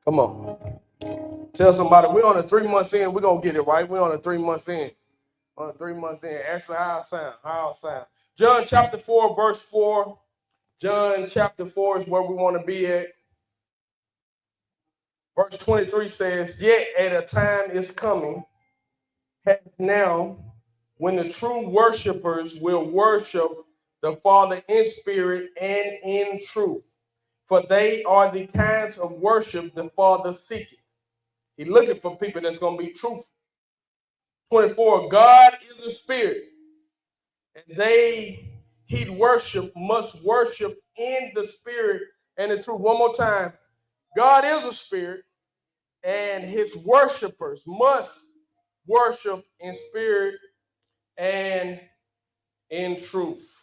Come on. Tell somebody we're on a 3 months in. We're going to get it right. We're on a 3 months in. On a 3 months in. Ashley, how I sound? How I sound? John chapter 4, verse 4. John chapter 4 is where we want to be at. Verse 23 says, yet at a time is coming, has now, when the true worshipers will worship the Father in spirit and in truth. For they are the kinds of worship the Father seeketh. He's looking for people that's going to be truthful. 24, God is a spirit, and they he worship must worship in the spirit and the truth. One more time. God is a spirit, and his worshipers must worship in spirit and in truth.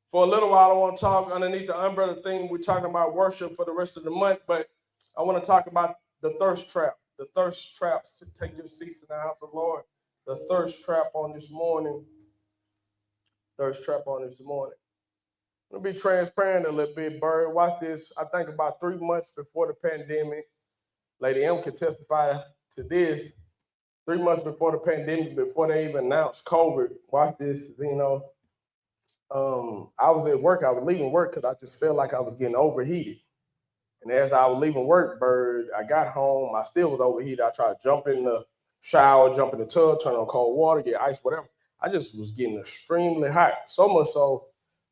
For a little while, I want to talk underneath the umbrella thing. We're talking about worship for the rest of the month, but I want to talk about the thirst trap. The thirst traps. Take your seats in the house of the Lord. The thirst trap on this morning. Thirst trap on this morning. I'm going to be transparent a little bit, Bird. Watch this. I think about 3 months before the pandemic, Lady M can testify to this. 3 months before the pandemic, before they even announced COVID, watch this, I was at work. I was leaving work because I just felt like I was getting overheated. And as I was leaving work, Bird, I got home. I still was overheated. I tried to jump in the shower, jump in the tub, turn on cold water, get ice, whatever. I just was getting extremely hot. So much so,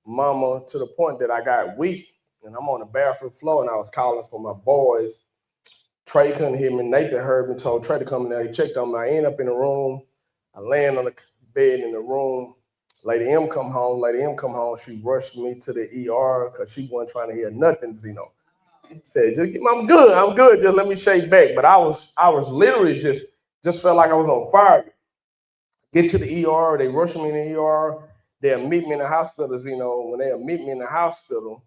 Mama, to the point that I got weak. And I'm on the bathroom floor, and I was calling for my boys. Trey couldn't hear me. Nathan heard me, told Trey to come in there. He checked on me. I ended up in the room. I land on the bed in the room. Lady M come home. She rushed me to the ER because she wasn't trying to hear nothing, Zeno. Said, I'm good. Just let me shake back. But I was literally just felt like I was on fire. Get to the ER. They rushed me in the ER. They'll meet me in the hospital. When they'll meet me in the hospital,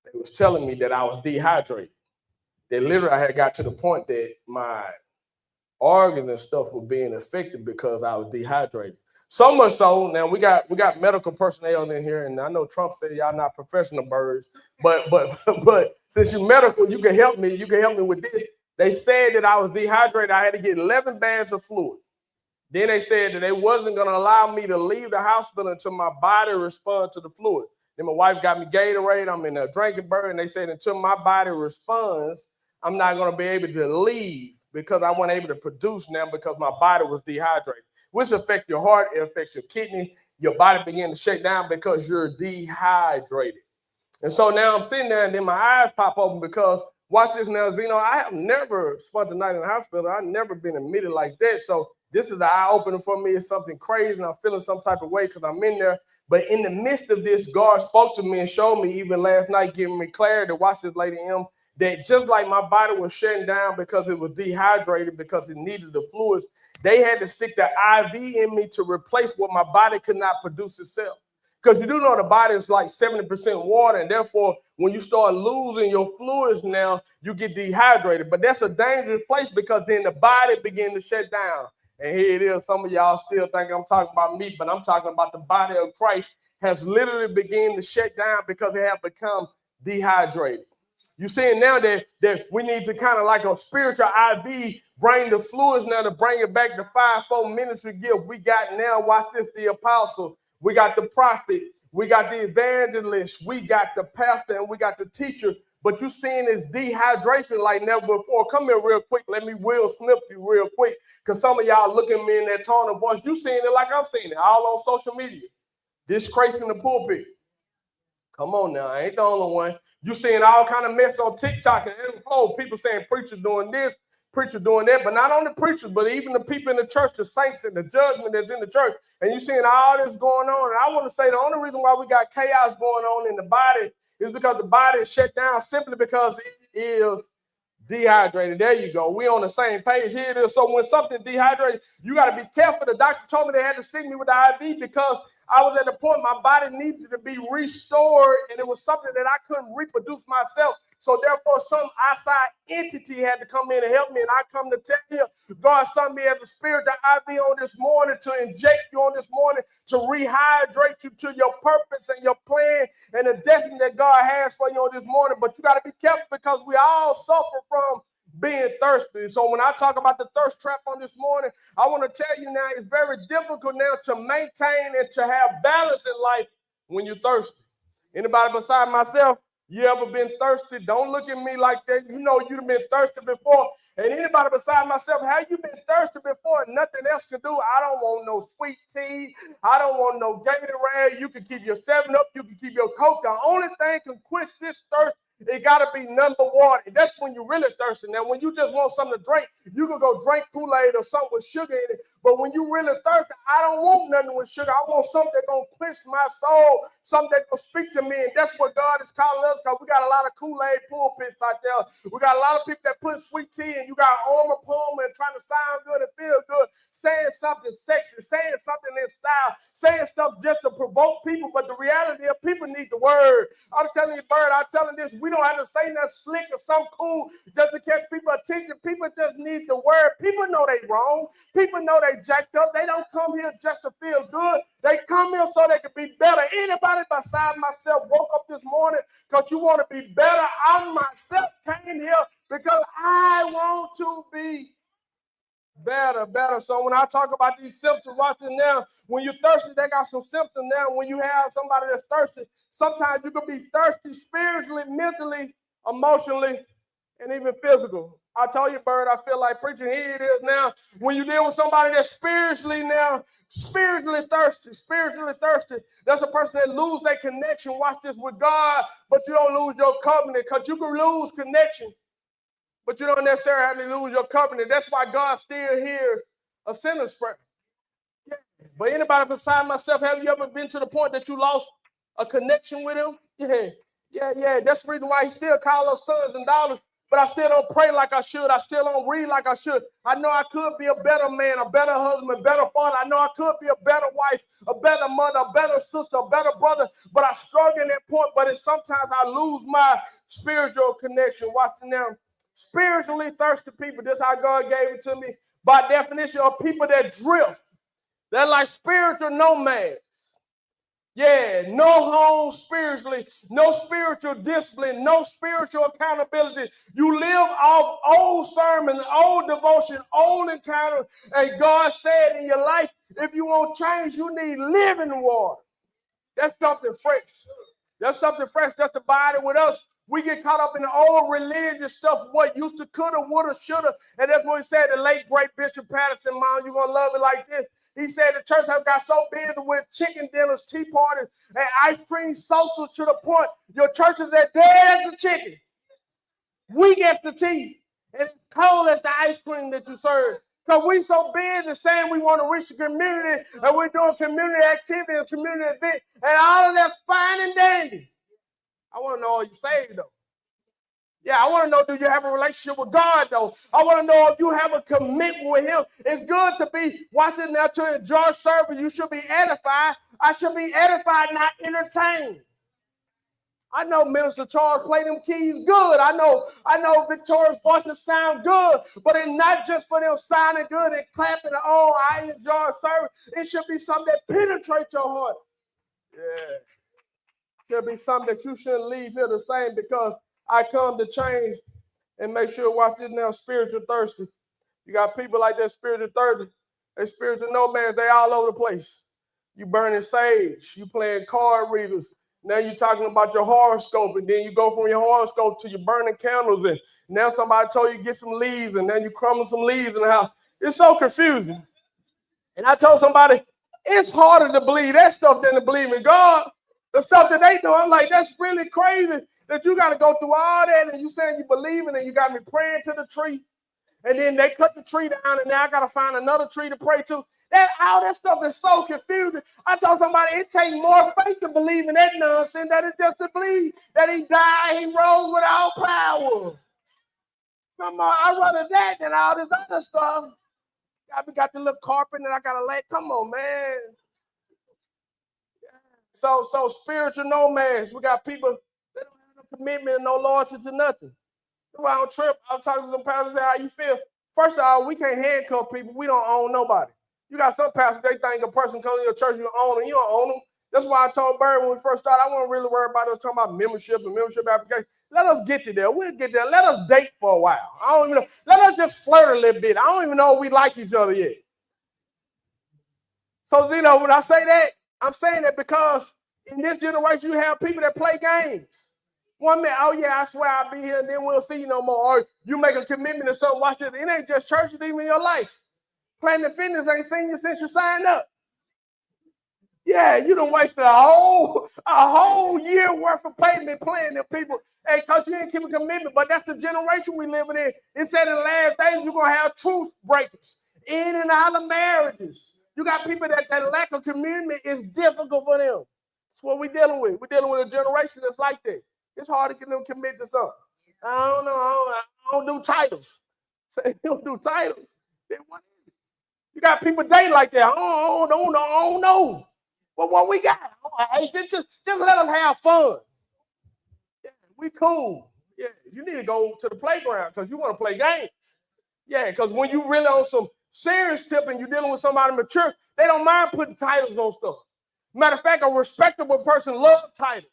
they was telling me that I was dehydrated. They literally, I had got to the point that my organs and stuff were being affected because I was dehydrated. So much so, now we got medical personnel in here, and I know Trump said y'all not professional birds, but since you're medical, you can help me. You can help me with this. They said that I was dehydrated. I had to get 11 bags of fluid. Then they said that they wasn't going to allow me to leave the hospital until my body responded to the fluid. Then my wife got me Gatorade. I'm in a drinking bird, and they said until my body responds, I'm not going to be able to leave because I wasn't able to produce now because my body was dehydrated. Which affects your heart, it affects your kidney, your body begin to shut down because you're dehydrated. And so now I'm sitting there and then my eyes pop open because, watch this now, Zeno, I have never spent the night in the hospital. I've never been admitted like that. So this is the eye-opener for me. It's something crazy and I'm feeling some type of way because I'm in there. But in the midst of this, God spoke to me and showed me even last night, giving me clarity. Watch this, Lady M. That just like my body was shutting down because it was dehydrated, because it needed the fluids, they had to stick the IV in me to replace what my body could not produce itself. Because you do know the body is like 70% water, and therefore, when you start losing your fluids now, you get dehydrated. But that's a dangerous place because then the body begins to shut down. And here it is. Some of y'all still think I'm talking about me, but I'm talking about the body of Christ has literally begun to shut down because it have become dehydrated. You're saying now that we need to kind of like a spiritual IV, bring the fluids now to bring it back to fivefold ministry gift. We got now, watch this, the apostle, we got the prophet, we got the evangelist, we got the pastor, and we got the teacher. But you're seeing this dehydration like never before. Come here real quick. Let me Will Smith you real quick. Because some of y'all looking at me in that tone of voice. You seeing it like I'm seeing it, all on social media. Disgrace in the pulpit. Come on now, I ain't the only one. You seeing all kind of mess on TikTok and people saying preacher doing this, preacher doing that, but not only preachers, but even the people in the church, the saints and the judgment that's in the church. And you seeing all this going on. And I want to say the only reason why we got chaos going on in the body is because the body is shut down simply because it is dehydrated. There you go. We on the same page. Here it is. So when something dehydrated, you got to be careful. The doctor told me they had to stick me with the IV because I was at the point my body needed to be restored, and it was something that I couldn't reproduce myself. So therefore, some outside entity had to come in and help me. And I come to tell you, God sent me as a spirit, the IV on this morning to inject you on this morning, to rehydrate you to your purpose and your plan and the destiny that God has for you on this morning. But you got to be careful because we all suffer from being thirsty. So when I talk about the thirst trap on this morning, I want to tell you now, it's very difficult now to maintain and to have balance in life when you're thirsty. Anybody beside myself, you ever been thirsty? Don't look at me like that. You know you've been thirsty before. And anybody beside myself, have you been thirsty before and nothing else can do? I don't want no sweet tea. I don't want no Gatorade. You can keep your 7-Up. You can keep your Coke. The only thing can quench this thirst, it got to be number one. That's when you're really thirsty. Now, when you just want something to drink, you can go drink Kool-Aid or something with sugar in it. But when you really thirsty, I don't want nothing with sugar. I want something that's going to quench my soul, something that's going to speak to me. And that's what God is calling us, because we got a lot of Kool-Aid pulpits out there. We got a lot of people that put sweet tea, and you got Armor Palmer and trying to sound good and feel good, saying something sexy, saying something in style, saying stuff just to provoke people. But the reality is people need the word. I'm telling you, Bird, I'm telling this, we don't have to say nothing slick or something cool just to catch people's attention. People just need the word. People know they wrong. People know they jacked up. They don't come here just to feel good. They come here so they can be better. Anybody beside myself woke up this morning because you want to be better? I myself came here because I want to be better. So when I talk about these symptoms, watch it now. When you're thirsty, they got some symptoms now. When you have somebody that's thirsty, sometimes you can be thirsty spiritually, mentally, emotionally, and even physical. I told you, Bird, I feel like preaching. Here it is now. When you deal with somebody that's spiritually thirsty, that's a person that lose their connection, watch this, with God, but you don't lose your covenant, because you can lose connection, but you don't necessarily have to lose your covenant. That's why God still hears a sinner's prayer. Yeah. But anybody beside myself, have you ever been to the point that you lost a connection with him? Yeah. That's the reason why he still calls us sons and daughters. But I still don't pray like I should. I still don't read like I should. I know I could be a better man, a better husband, a better father. I know I could be a better wife, a better mother, a better sister, a better brother. But I struggle in that point. But sometimes I lose my spiritual connection. Watch it now. Spiritually thirsty people, this is how God gave it to me, by definition, are people that drift. They're like spiritual nomads. Yeah, no home spiritually, no spiritual discipline, no spiritual accountability. You live off old sermons, old devotion, old encounter. And God said in your life, if you want change, you need living water. That's something fresh. That's something fresh. That's the body with us. We get caught up in the old religious stuff, what used to, coulda, woulda, shoulda. And that's what he said, the late, great Bishop Patterson, Mom, you're going to love it like this. He said the church have got so busy with chicken dinners, tea parties, and ice cream socials to the point your church is as dead as the chicken, weak as the tea, and cold as the ice cream that you serve. Because we so busy saying we want to reach the community, and we're doing community activity and community event, and all of that's fine and dandy. I want to know, are you saved, though? Yeah, I want to know, do you have a relationship with God, though? I want to know if you have a commitment with him. It's good to be watching now to enjoy service. You should be edified. I should be edified, not entertained. I know Minister Charles play them keys good. I know Victoria's voices sound good, but it's not just for them sounding good and clapping. Oh, I enjoy service. It should be something that penetrates your heart. Yeah. Should be something that you shouldn't leave here the same, because I come to change and make sure, watch this now, spiritual thirsty. You got people like that spiritual thirsty. They spiritual nomads, they all over the place. You burning sage, you playing card readers. Now you're talking about your horoscope, and then you go from your horoscope to your burning candles, and now somebody told you to get some leaves, and then you crumble some leaves in the house. It's so confusing. And I told somebody, it's harder to believe that stuff than to believe in God. The stuff that they do, I'm like, that's really crazy that you got to go through all that, and you saying you believe in it, and you got me praying to the tree, and then they cut the tree down, and now I got to find another tree to pray to. All that stuff is so confusing. I told somebody it takes more faith to believe in that nonsense than it just to believe that he died, he rose with all power. Come on, I'd rather that than all this other stuff. I got the little carpet, and I got to lay. Come on, man. So spiritual nomads. We got people that don't have no commitment and no loyalty to nothing. That's why I don't trip. I'm talking to some pastors, say, how you feel? First of all, we can't handcuff people. We don't own nobody. You got some pastors, they think a person comes to your church, you own them. You don't own them. That's why I told Bird when we first started, I wasn't really worried about us talking about membership and membership application. Let us get to there. We'll get there. Let us date for a while. I don't even know. Let us just flirt a little bit. I don't even know if we like each other yet. So, when I say that, I'm saying that because in this generation, you have people that play games. One minute, oh yeah, I swear I'll be here, and then we'll see you no more. Or you make a commitment to something. Watch this. It ain't just church, it's even your life. Planet Fitness ain't seen you since you signed up. Yeah, you done wasted a whole year worth of payment playing them people. Hey, because you ain't keep a commitment. But that's the generation we living in. It said in the last days, you're going to have truth breakers in and out of marriages. You got people that lack of commitment is difficult for them. That's what we're dealing with. We're dealing with a generation that's like that. It's hard to get them committed to something. I don't know. I don't do titles. Say you don't do titles. Then what is it? You got people dating like that. I don't know. Well, what we got? Hey, just let us have fun. Yeah, we cool. Yeah, you need to go to the playground because you want to play games. Yeah, because when you really on some serious tip and you're dealing with somebody mature, they don't mind putting titles on stuff. Matter of fact, a respectable person loves titles.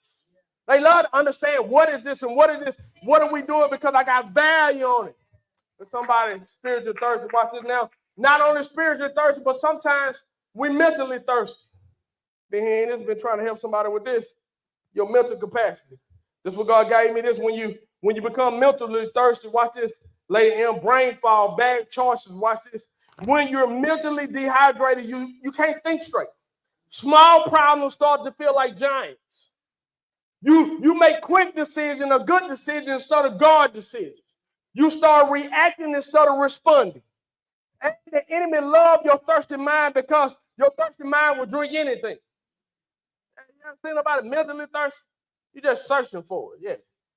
They love to understand what is this and what is this. What are we doing because I got value on it. If somebody spiritual thirsty, watch this now. Not only spiritual thirsty, but sometimes we mentally thirsty. Been trying to help somebody with this. Your mental capacity. This is what God gave me this. When you become mentally thirsty, watch this. Later in brain fog, bad choices. Watch this. When you're mentally dehydrated, you can't think straight. Small problems start to feel like giants. You make quick decisions, a good decision instead of God decisions. You start reacting instead of responding. And the enemy loves your thirsty mind because your thirsty mind will drink anything. You ever seen about it mentally thirsty? You're just searching for it. Yeah.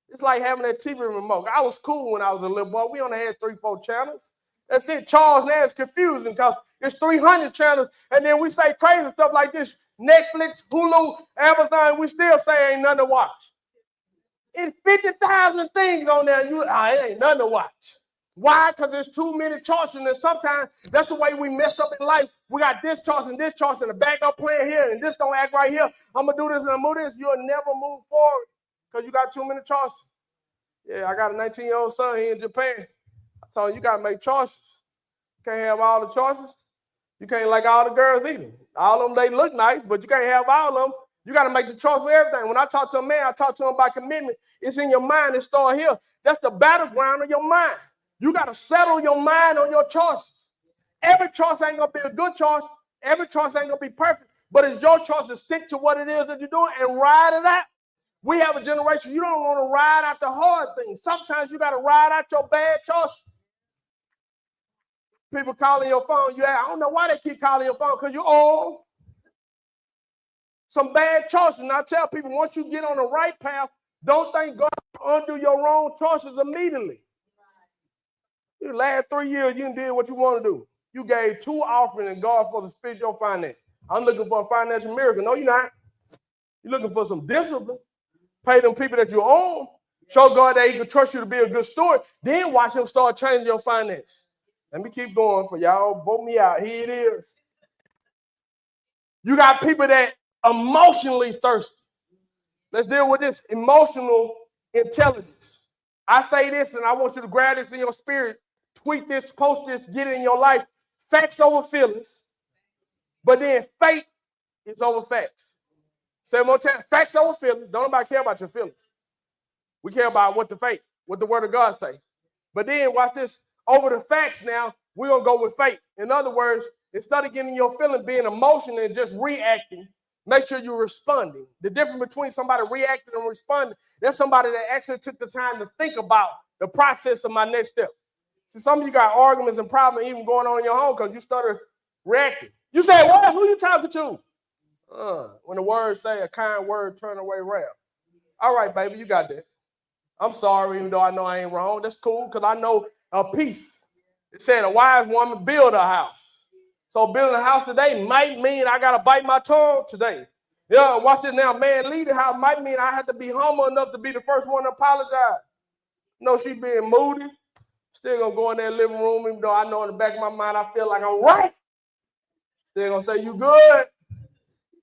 It's like having that TV remote. I was cool when I was a little boy. We only had 3-4 channels. That's it. Charles now is confusing because there's 300 channels. And then we say crazy stuff like this. Netflix, Hulu, Amazon, we still say ain't nothing to watch. It's 50,000 things on there. It ain't nothing to watch. Why? Because there's too many choices, and sometimes that's the way we mess up in life. We got this choice and the backup plan here, and this don't act right here. I'm gonna do this and I'm gonna do this. You'll never move forward because you got too many choices. Yeah, I got a 19-year-old son here in Japan. I told him you gotta make choices. You can't have all the choices. You can't like all the girls either. All of them, they look nice, but you can't have all of them. You got to make the choice for everything. When I talk to a man, I talk to him about commitment. It's in your mind. It starts here. That's the battleground of your mind. You got to settle your mind on your choices. Every choice ain't going to be a good choice. Every choice ain't going to be perfect. But it's your choice to stick to what it is that you're doing and ride it out. We have a generation, you don't want to ride out the hard things. Sometimes you got to ride out your bad choices. People calling your phone. I don't know why they keep calling your phone because you're old. Some bad choices. And I tell people, once you get on the right path, don't think God will undo your wrong choices immediately. The last 3 years, you did what you want to do. You gave 2 offerings and God for the spiritual finance. I'm looking for a financial miracle. No, you're not. You're looking for some discipline. Pay them people that you own. Show God that he can trust you to be a good steward. Then watch him start changing your finance. Let me keep going for y'all. Vote me out. Here it is. You got people that emotionally thirsty. Let's deal with this emotional intelligence. I say this, and I want you to grab this in your spirit. Tweet this, post this, get it in your life. Facts over feelings. But then faith is over facts. Say it more time. Facts over feelings. Don't nobody care about your feelings. We care about what the word of God say. But then watch this. Over the facts now, we're going to go with faith. In other words, instead of getting your feeling, being emotional and just reacting, make sure you're responding. The difference between somebody reacting and responding, there's somebody that actually took the time to think about the process of my next step. See, some of you got arguments and problems even going on in your home because you started reacting. You say, what? Who you talking to? When the words say a kind word, turn away wrath. All right, baby, you got that. I'm sorry, even though I know I ain't wrong. That's cool because I know a peace. It said a wise woman build a house. So building a house today might mean I got to bite my tongue today. Yeah, watch this now. Man, leading a house might mean I have to be humble enough to be the first one to apologize. No, she being moody. Still going to go in that living room, even though I know in the back of my mind I feel like I'm right. Still going to say, you good.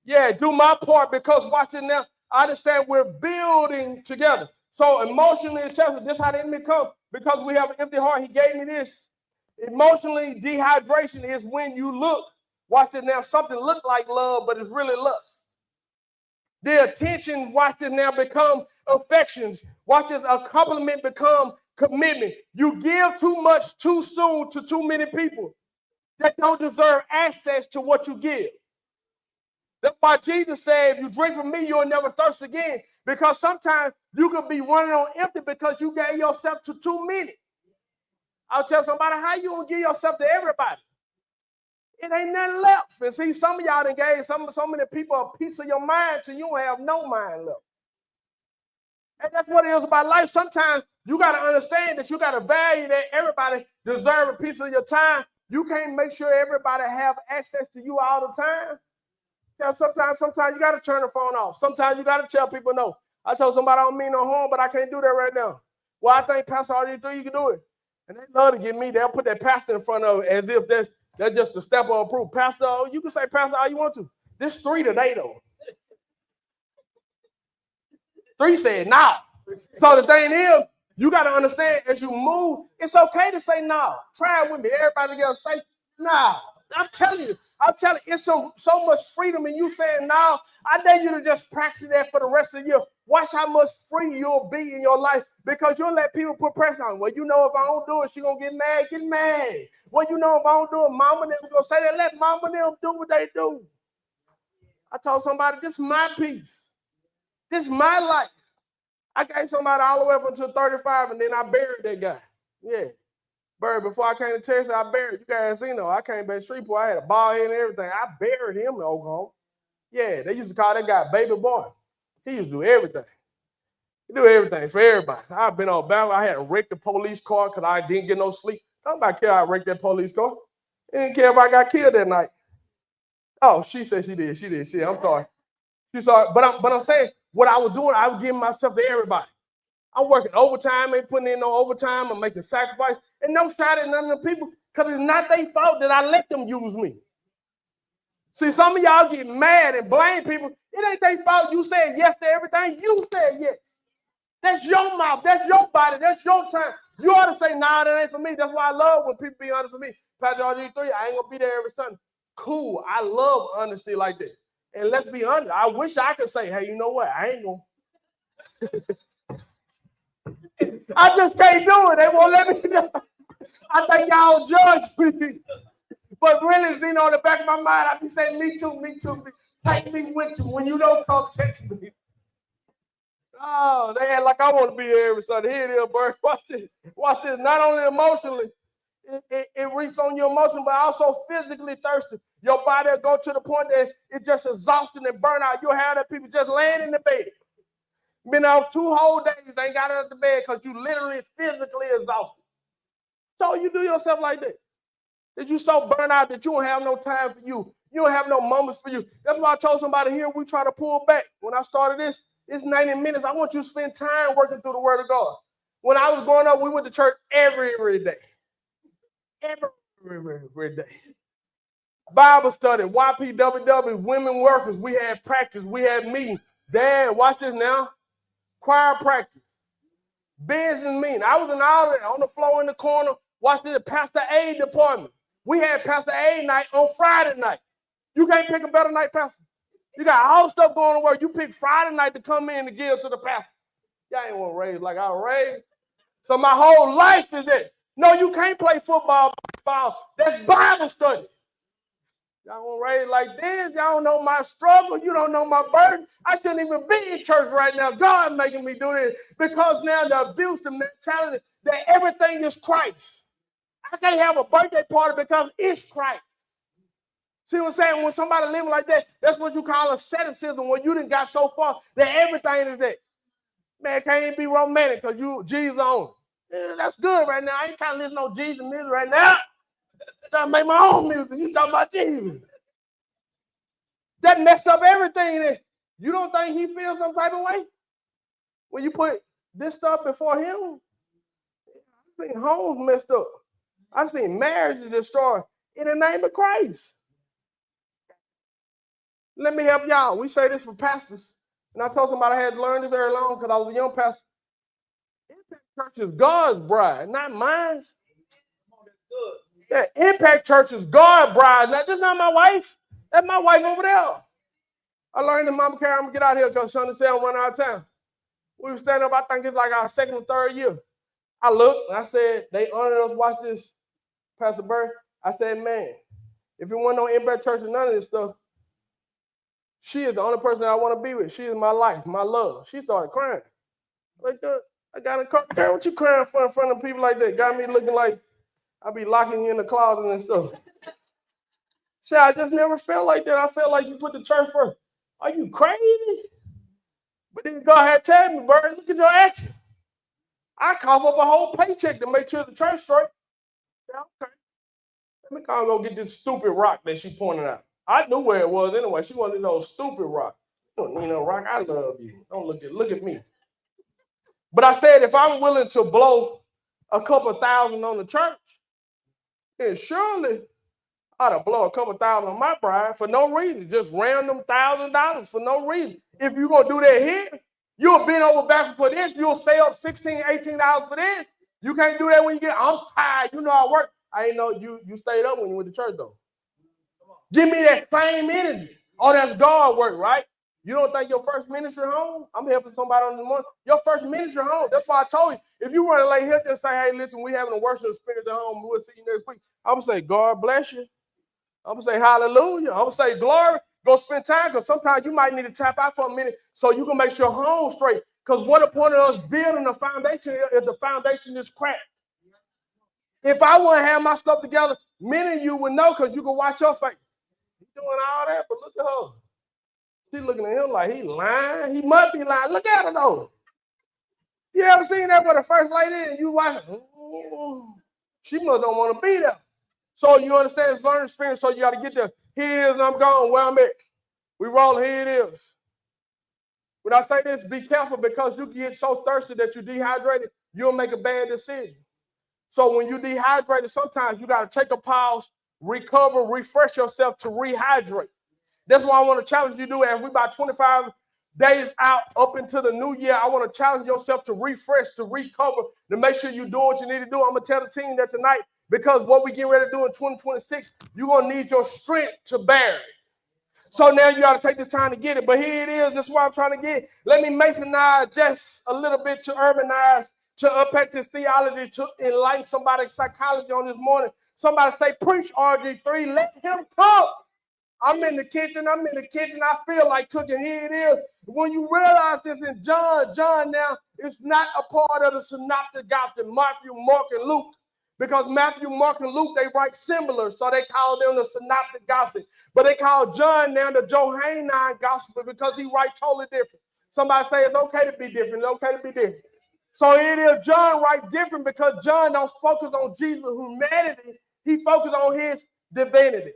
Yeah, do my part, because watch it now. I understand we're building together. So emotionally, this is how the enemy comes. Because we have an empty heart, he gave me this. Emotionally, dehydration is when you look, watch it now, something look like love, but it's really lust. The attention, watch this now, become affections. Watch this, a compliment become commitment. You give too much too soon to too many people that don't deserve access to what you give. That's why Jesus said, if you drink from me, you'll never thirst again. Because sometimes you could be running on empty because you gave yourself to too many. I'll tell somebody, how you gonna give yourself to everybody? It ain't nothing left. And see, some of y'all done gave so many people a piece of your mind till you don't have no mind left. And that's what it is about life. Sometimes you got to understand that you got to value that everybody deserves a piece of your time. You can't make sure everybody have access to you all the time. Yeah, sometimes you got to turn the phone off. Sometimes you got to tell people no. I told somebody I don't mean no harm, but I can't do that right now. Well, I think Pastor already do, you can do it. And they love to get me. They'll put that pastor in front of it as if that's just a step of approval. Pastor, you can say pastor all you want to. There's 3 today, though. 3 said no. So the thing is, you got to understand as you move, it's okay to say no. Try it with me. Everybody together say no. I'm telling you, it's so much freedom in you saying no. I dare you to just practice that for the rest of the year. Watch how much free you'll be in your life, because you'll let people put pressure on. Well, you know, if I don't do it, she's going to get mad. Get mad. Well, you know, if I don't do it, mama and them going to say that. Let mama and them do what they do. I told somebody, this is my peace. This is my life. I gave somebody all the way up until 35, and then I buried that guy. Yeah. Buried before I came to Texas, I buried. You guys seen, I came back to Shreveport. I had a bald head and everything. I buried him in Oklahoma. Yeah, they used to call that guy Baby Boy. He used to do everything. He do everything for everybody. I've been on battle. I had to wreck the police car because I didn't get no sleep. Nobody care I wrecked that police car. They didn't care if I got killed that night. Oh, she said she did. She did. I'm sorry. She's sorry. But I'm saying, what I was doing, I was giving myself to everybody. I'm working overtime, ain't putting in no overtime. I'm making sacrifice. And no shot at none of the people, because it's not their fault that I let them use me. See, some of y'all get mad and blame people. It ain't their fault you said yes to everything. You said yes. That's your mouth. That's your body. That's your time. You ought to say, nah, that ain't for me. That's why I love when people be honest with me. Pastor RG3, I ain't going to be there every Sunday. Cool. I love honesty like that. And let's be honest. I wish I could say, hey, you know what? I ain't going to. I just can't do it. They won't let me know. I think y'all judge me. But really, in the back of my mind, I be saying, me too. Take me with you. When you don't come, text me. Oh, they act like I want to be here every Sunday. Here it is, Bird. Watch this. Not only emotionally, it reaps on your emotion, but also physically thirsty. Your body will go to the point that it's just exhausting and burn out. You'll have that people just laying in the bed. Been out 2 whole days, they ain't got out of the bed because you literally physically exhausted. So you do yourself like that. That you so burnt out that you don't have no time for you. You don't have no moments for you. That's why I told somebody here, we try to pull back. When I started this, it's 90 minutes. I want you to spend time working through the Word of God. When I was growing up, we went to church every day. Every day. Bible study, YPWW, women workers. We had practice. We had meetings. Dad, watch this now. Choir practice. Business meeting. I was in all of that, on the floor in the corner. Watch this, Pastor A department. We had Pastor A night on Friday night. You can't pick a better night, Pastor. You got all the stuff going on where you pick Friday night to come in to give to the pastor. Y'all ain't want to raise like I was raised. So my whole life is that. No, you can't play football. That's Bible study. Y'all want to raise like this. Y'all don't know my struggle. You don't know my burden. I shouldn't even be in church right now. God making me do this because now the abuse, the mentality that everything is Christ. I can't have a birthday party because it's Christ. See what I'm saying? When somebody living like that, that's what you call asceticism, when you done got so far that everything is there. Man, can't even be romantic because you Jesus on it. Yeah, that's good right now. I ain't trying to listen to no Jesus music right now. I'm trying to make my own music. You talking about Jesus. That mess up everything. You don't think he feels some type of way? When you put this stuff before him? I've seen homes messed up. I've seen marriages destroyed in the name of Christ. Let me help y'all. We say this for pastors. And I told somebody I had to learn this early on because I was a young pastor. Impact Church is God's bride, not mine. Yeah, Impact Church is God's bride. Now, this is not my wife. That's my wife over there. I learned that Mama Carrie, I'm going to get out of here because LaShonda said I'm running out of time. We were standing up, I think it's like our second or third year. I looked and I said, they honored us, watch this, Pastor Bird. I said, man, if it wasn't no Impact Church or none of this stuff, she is the only person I want to be with. She is my life, my love. She started crying. Like that. I got in the car. Girl, what you crying for in front of people like that? Got me looking like I be locking you in the closet and stuff. See, I just never felt like that. I felt like you put the church first. Are you crazy? But then God had told me, Bird, look at your action. I cough up a whole paycheck to make sure the church straight. Yeah, okay. Let me go get this stupid rock that she pointed out. I knew where it was anyway. She wanted those stupid rock. You don't need no rock. I love you. Don't look at me. But I said, if I'm willing to blow a couple thousand on the church, then surely I ought to blow a couple thousand on my bride for no reason. Just random $1,000 for no reason. If you're going to do that here, you'll bend over back for this. You'll stay up $16, $18 for this. You can't do that when you get, I'm tired. You know I work. I ain't know you stayed up when you went to church, though. Give me that same energy. Oh, that's God work, right? You don't think your first ministry home? I'm helping somebody on the morning. Your first ministry home. That's why I told you. If you want to lay here and say, hey, listen, we having a worship experience at home. We'll see you next week. I'm going to say, God bless you. I'm going to say, hallelujah. I'm going to say, glory. Go spend time because sometimes you might need to tap out for a minute so you can make sure home straight. Because what the point of us building a foundation if the foundation is cracked? If I want to have my stuff together, many of you would know because you can watch your face. He's doing all that, but look at her. She's looking at him like he lying. He must be lying. Look at her though. You ever seen that with the first lady and you watch? She must don't want to be there. So you understand it's learning experience. So you got to get there. Here it is, and I'm gone. Where I'm at. We rolling. Here it is. When I say this, be careful because you get so thirsty that you're dehydrated, you'll make a bad decision. So when you're dehydrated, sometimes you got to take a pause, recover, refresh yourself to rehydrate. That's why I want to challenge you to do it. As we about 25 days out up into the new year, I want to challenge yourself to refresh, to recover, to make sure you do what you need to do. I'm going to tell the team that tonight because what we get ready to do in 2026, you're going to need your strength to bear it. So now you got to take this time to get it. But here it is. This is what I'm trying to get. Let me Masonize just a little bit to urbanize, to unpack this theology, to enlighten somebody's psychology on this morning. Somebody say, preach RG3, let him cook. I'm in the kitchen. I feel like cooking. Here it is. When you realize this in John now, it's not a part of the synoptic gospel, Matthew, Mark, and Luke. Because Matthew, Mark, and Luke, they write similar, so they call them the synoptic gospel. But they call John now the Johannine gospel because he writes totally different. Somebody say it's okay to be different. It's okay to be different. So it is John write different because John don't focus on Jesus' humanity. He focused on his divinity.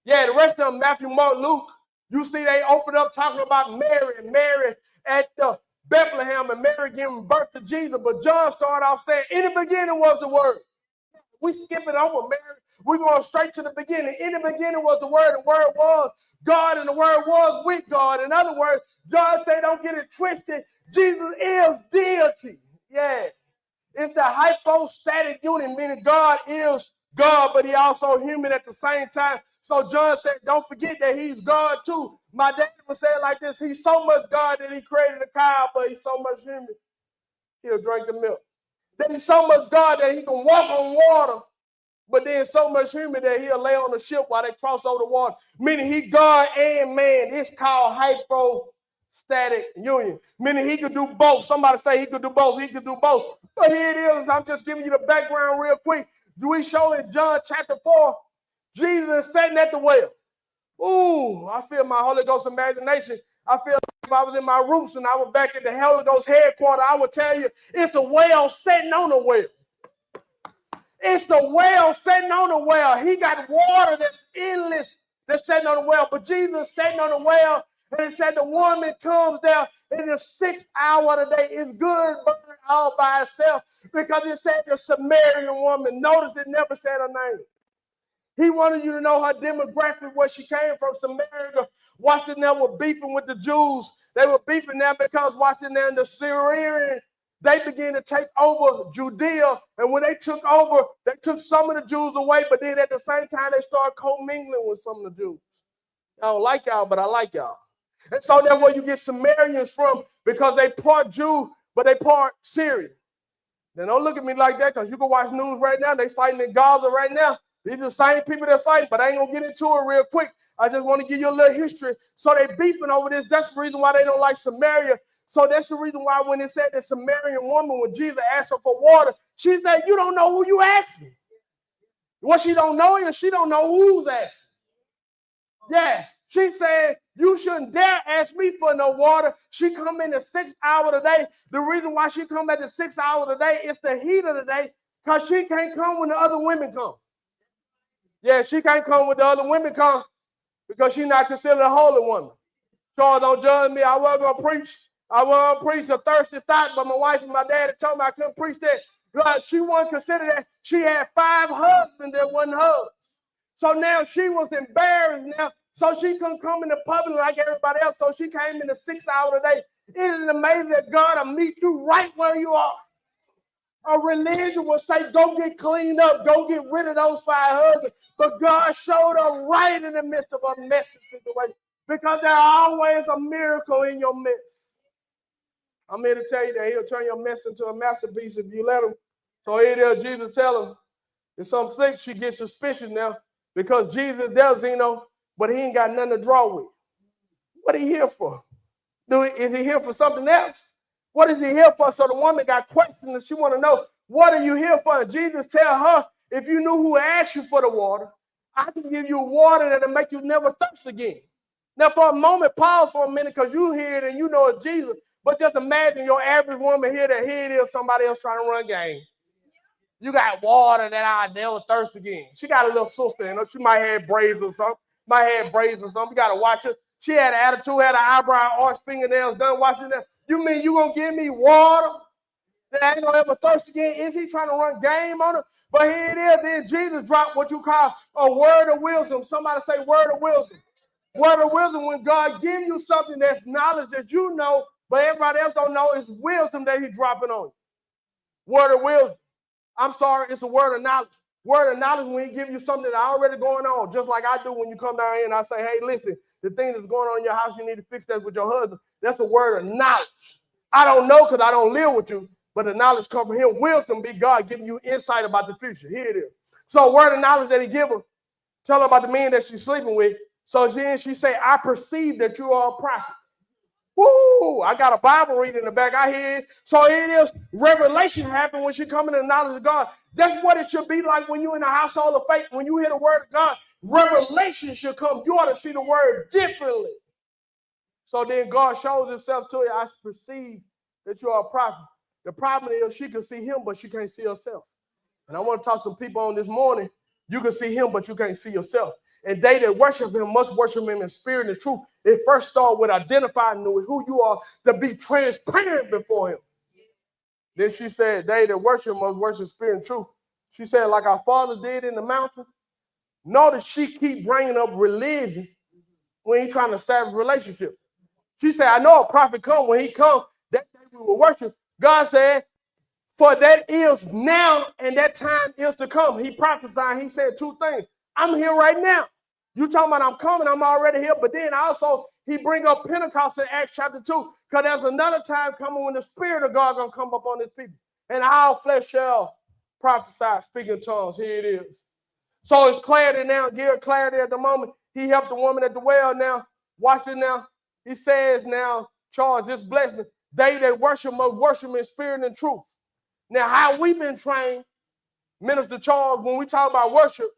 Yeah, the rest of them, Matthew, Mark, Luke, you see they open up talking about Mary at Bethlehem and Mary giving birth to Jesus. But John started off saying, in the beginning was the Word. We skip it over, Mary. We're going straight to the beginning. In the beginning was the Word. The Word was God, and the Word was with God. In other words, John said, don't get it twisted. Jesus is deity. Yeah. It's the hypostatic unit, meaning God is God, but he also human at the same time. So John said, don't forget that he's God too. My dad would say it like this. He's so much God that he created a cow, but he's so much human, he'll drink the milk. Then he's so much God that he can walk on water, but then so much human that he'll lay on the ship while they cross over the water. Meaning he God and man. It's called hypostatic union. Meaning he could do both. Somebody say he could do both. He could do both. But here it is. I'm just giving you the background real quick. Do we show in John chapter 4? Jesus is sitting at the well. Ooh, I feel my Holy Ghost imagination. I feel like if I was in my roots and I was back at the Holy Ghost headquarters, I would tell you it's a well sitting on a well. It's a well sitting on a well. He got water that's endless that's sitting on the well. But Jesus sitting on the well, and it said the woman comes there in the 6th hour of the day. It's good burning all by itself because it said the Samaritan woman. Notice it never said her name. He wanted you to know her demographic, where she came from, Samaria. Watch it now, were beefing with the Jews. They were beefing now because, watch it now, the Syrians, they began to take over Judea. And when they took over, they took some of the Jews away, but then at the same time, they started commingling with some of the Jews. I don't like y'all, but I like y'all. And so that's where you get Samaritans from, because they part Jew, but they part Syrian. Now, don't look at me like that, because you can watch news right now. They fighting in Gaza right now. These are the same people that fight, but I ain't going to get into it real quick. I just want to give you a little history. So they beefing over this. That's the reason why they don't like Samaria. So that's the reason why when it said the Samaritan woman, when Jesus asked her for water, she said, you don't know who you asking. What she don't know is she don't know who's asking. Yeah, she said, you shouldn't dare ask me for no water. She come in the 6th hour of the day. The reason why she come at the 6th hour of the day is the heat of the day, because she can't come when the other women come. Yeah, she can't come when the other women come, because she's not considered a holy woman. Charles, don't judge me. I wasn't going to preach. I wasn't going to preach a thirsty thought, but my wife and my daddy told me I couldn't preach that. God, she wasn't considered that. She had 5 husbands that wasn't hers. So now she was embarrassed now. So she couldn't come in the public like everybody else. So she came in the 6th hour of the day. It is amazing that God will meet you right where you are. A religion will say, go get cleaned up, go get rid of those 5 husbands. But God showed up right in the midst of a messy situation, because there's always a miracle in your midst. I'm here to tell you that he'll turn your mess into a masterpiece if you let him. So here it is, Jesus tell him, in some sense, she gets suspicious now, because Jesus does, but he ain't got nothing to draw with. What are he here for? Is he here for something else? What is he here for? So the woman got questions, and she want to know, what are you here for? And Jesus tell her, if you knew who asked you for the water, I can give you water that'll make you never thirst again. Now, for a moment, pause for a minute, because you hear it and you know it's Jesus. But just imagine your average woman here that here it is, somebody else trying to run game. You got water that I'll never thirst again. She got a little sister in her. She might have braids or something. You got to watch her. She had an attitude, had an eyebrow arched, fingernails done, watching them. You mean you going to give me water that I ain't going to ever thirst again? Is he trying to run game on her? But here it is. Then Jesus dropped what you call a word of wisdom. Somebody say word of wisdom. Word of wisdom, when God gives you something that's knowledge that you know, but everybody else don't know, it's wisdom that he's dropping on you. Word of wisdom. I'm sorry, it's a word of knowledge. Word of knowledge when he gives you something that's already going on, just like I do when you come down here and I say, hey, listen, the thing that's going on in your house, you need to fix that with your husband. That's a word of knowledge. I don't know because I don't live with you, but the knowledge comes from him. Wisdom be God giving you insight about the future. Here it is. So word of knowledge that he give her, tell her about the man that she's sleeping with. So then she say, I perceive that you are a prophet. Woo! I got a Bible reading in the back. I hear it. So it is. Revelation happen when she come into the knowledge of God. That's what it should be like when you're in the household of faith. When you hear the word of God, revelation should come. You ought to see the word differently. So then God shows himself to you. I perceive that you are a prophet. The problem is she can see him, but she can't see herself. And I want to talk to some people on this morning. You can see him, but you can't see yourself. And they that worship him must worship him in spirit and truth. It first starts with identifying who you are, to be transparent before him. Then she said, they that worship must worship spirit and truth. She said, like our fathers did in the mountain. Notice she keep bringing up religion when he's trying to establish a relationship. She said, I know a prophet come. When he comes, that day we will worship. God said, for that is now and that time is to come. He prophesied. He said 2 things. I'm here right now. You talking about I'm coming, I'm already here. But then also he bring up Pentecost in Acts chapter 2. Because there's another time coming when the Spirit of God going to come up on his people. And all flesh shall prophesy, speak in tongues. Here it is. So it's clarity now. Give clarity at the moment. He helped the woman at the well now. Watch it now. He says now, Charles, this bless me. They that worship must worship in spirit and truth. Now, how we been trained, Minister Charles, when we talk about worship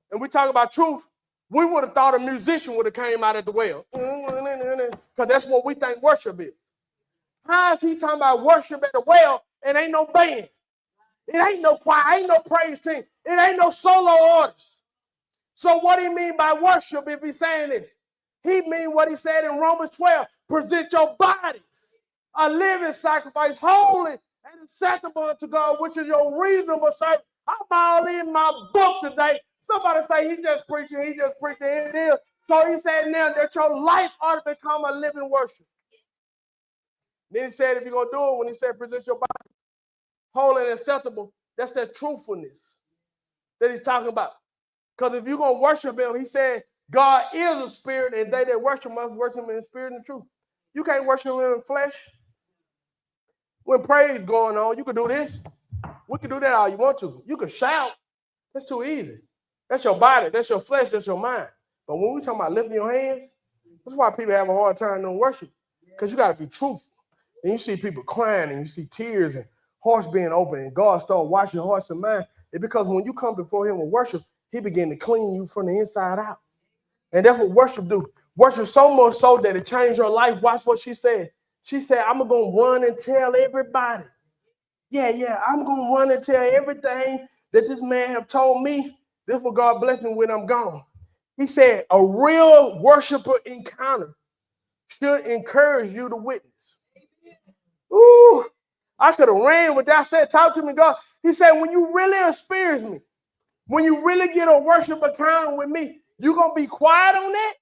and we talk about truth, we would have thought a musician would have came out at the well. Because that's what we think worship is. How is he talking about worship at the well and ain't no band? It ain't no choir, ain't no praise team. It ain't no solo artist. So what do you mean by worship if he's saying this? He mean what he said in Romans 12. Present your bodies a living sacrifice, holy and acceptable unto God, which is your reasonable service. I'm all in my book today. Somebody say he just preaching, Here it is. So he said now that your life ought to become a living worship. Then he said if you're going to do it, when he said present your body holy and acceptable, that's that truthfulness that he's talking about. Because if you're going to worship him, he said God is a spirit, and they that worship must worship him in spirit and truth. You can't worship him in flesh. When praise is going on, you can do this. We can do that all you want to. You can shout. That's too easy. That's your body. That's your flesh. That's your mind. But when we talking about lifting your hands, that's why people have a hard time doing worship. Because you got to be truthful. And you see people crying, and you see tears and hearts being open, and God start washing hearts and minds. It's because when you come before him with worship, he begin to clean you from the inside out. And that's what worship do. Worship so much so that it changed your life. Watch what she said. She said, I'm going to run and tell everybody. Yeah, I'm going to run and tell everything that this man have told me. This is what God bless me when I'm gone. He said, a real worshiper encounter should encourage you to witness. Ooh, I could have ran with that. I said, talk to me, God. He said, when you really experience me, when you really get a worship encounter with me, you going to be quiet on that?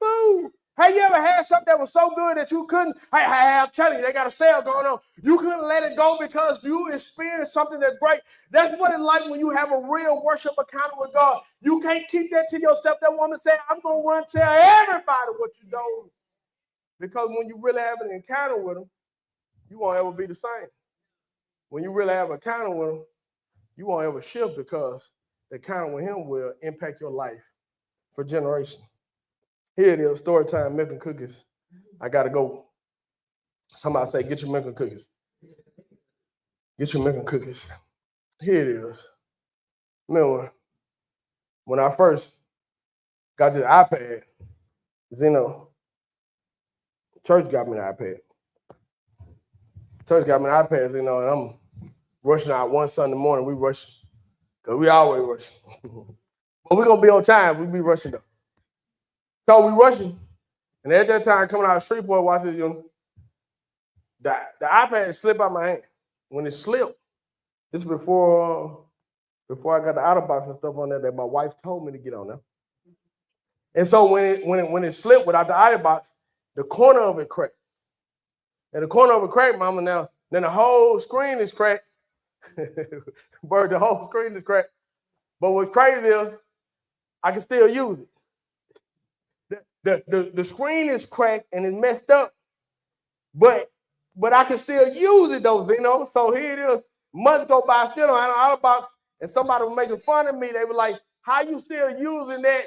Ooh. Have you ever had something that was so good that you couldn't? I'm telling you, they got a sale going on. You couldn't let it go because you experienced something that's great. That's what it's like when you have a real worship encounter with God. You can't keep that to yourself. That woman said, I'm going to run and tell everybody what you know. Because when you really have an encounter with him, you won't ever be the same. When you really have an encounter with him, you won't ever shift because the encounter with him will impact your life for generations. Here it is, story time, milk and cookies. I got to go. Somebody say, get your milk and cookies. Get your milk and cookies. Here it is. Remember, when I first got this iPad, church got me an iPad. Church got me an iPad, and I'm rushing out one Sunday morning. We rush, because we always rush. But we're going to be on time. We be rushing, though. So we rushing. And at that time, coming out of Shreveport, watching, the iPad slipped out my hand. When it slipped, this is before I got the outer box and stuff on there that my wife told me to get on there. And so when it slipped without the outer box, the corner of it cracked. And the corner of it cracked, mama, now, then the whole screen is cracked. Bird, the whole screen is cracked. But what's crazy is I can still use it. The screen is cracked and it's messed up, but I can still use it though, So here it is. Months go by, still don't have an outer box, and somebody was making fun of me. They were like, "How you still using that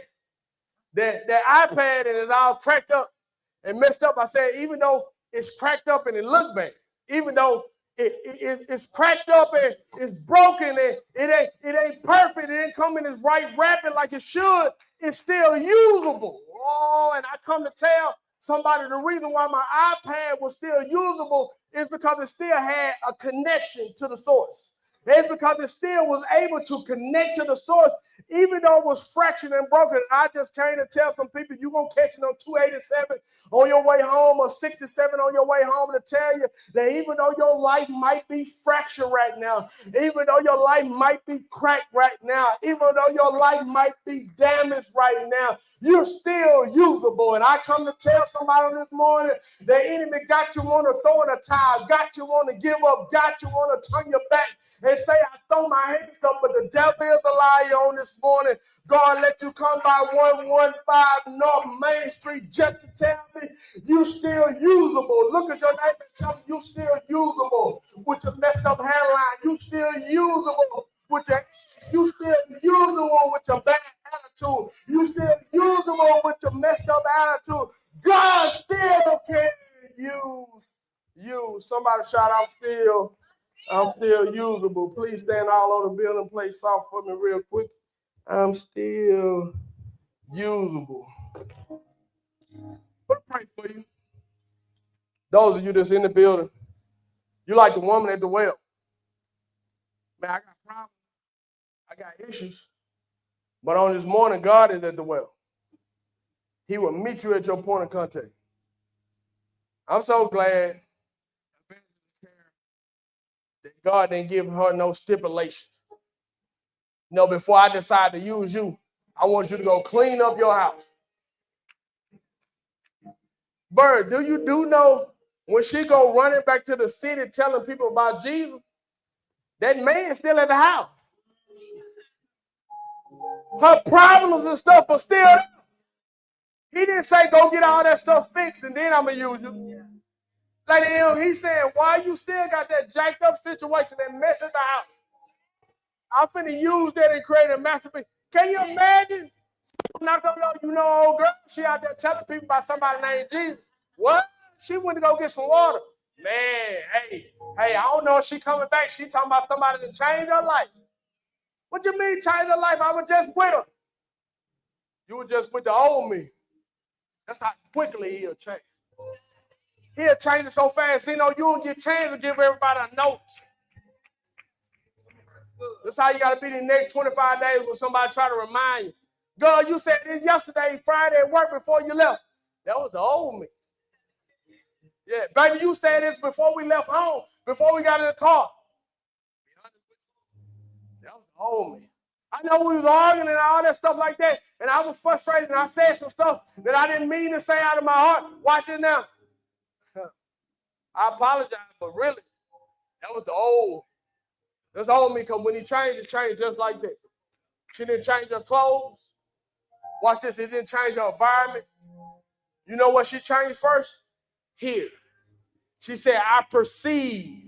iPad and it's all cracked up and messed up?" I said, even though it's cracked up and it looked bad, even though it's cracked up and it's broken and it ain't perfect, it ain't come in its right wrapping like it should, it's still usable. Oh, and I come to tell somebody the reason why my iPad was still usable is because it still had a connection to the source. It's because it still was able to connect to the source, even though it was fractured and broken. I just came to tell some people you're going to catch it on 287 on your way home or 67 on your way home to tell you that even though your life might be fractured right now, even though your life might be cracked right now, even though your life might be damaged right now, you're still usable. And I come to tell somebody this morning, the enemy got you want to throw in a towel, got you want to give up, got you want to turn your back and say, I throw my hands up, but the devil is a liar on this morning. God let you come by 115 North Main Street just to tell me you still usable. Look at your neighbor and tell them you still usable with your messed up hairline. You still usable you still usable with your bad attitude. You still usable with your messed up attitude. God still can use you. Somebody shout, I'm still usable. Please stand all over the building, play soft for me real quick. I'm still usable. But I pray for you. Those of you that's in the building, you like the woman at the well. Man, I got problems. I got issues. But on this morning, God is at the well. He will meet you at your point of contact. I'm so glad that God didn't give her no stipulations. No, before I decide to use you, I want you to go clean up your house. Bird, do you know when she go running back to the city telling people about Jesus, that man still at the house? Her problems and stuff are still there. He didn't say go get all that stuff fixed and then I'm going to use you. Like him, he said, why you still got that jacked up situation that mess at the house? I'm finna use that and create a masterpiece. Can you imagine? Not gonna know, you know, old girl, she out there telling people about somebody named Jesus. What? She went to go get some water. Man, hey, I don't know if she coming back. She talking about somebody that changed her life. What you mean change her life? I was just with her. You were just with the old me. That's how quickly he'll change. He'll change it so fast. You know, you don't get chance to give everybody a notes. That's how you got to be the next 25 days when somebody try to remind you. Girl, you said this yesterday, Friday at work before you left. That was the old me. Yeah, baby, you said this before we left home, before we got in the car. That was the old me. I know we was arguing and all that stuff like that, and I was frustrated, and I said some stuff that I didn't mean to say out of my heart. Watch it now. I apologize, but really, that was the old. That's old me, because when he changed, it changed just like that. She didn't change her clothes. Watch this, it didn't change her environment. You know what she changed first? Here. She said, I perceive.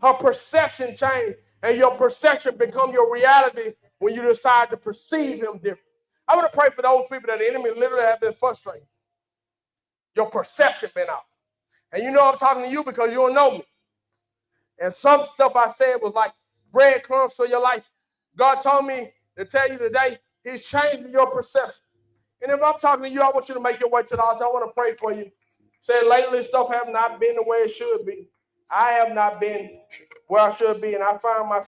Her perception changed, and your perception become your reality when you decide to perceive him different. I want to pray for those people that the enemy literally have been frustrated. Your perception been off. And you know I'm talking to you because you don't know me. And some stuff I said was like breadcrumbs for your life. God told me to tell you today, he's changing your perception. And if I'm talking to you, I want you to make your way to the altar. I want to pray for you. Say, lately stuff have not been the way it should be. I have not been where I should be, and I find myself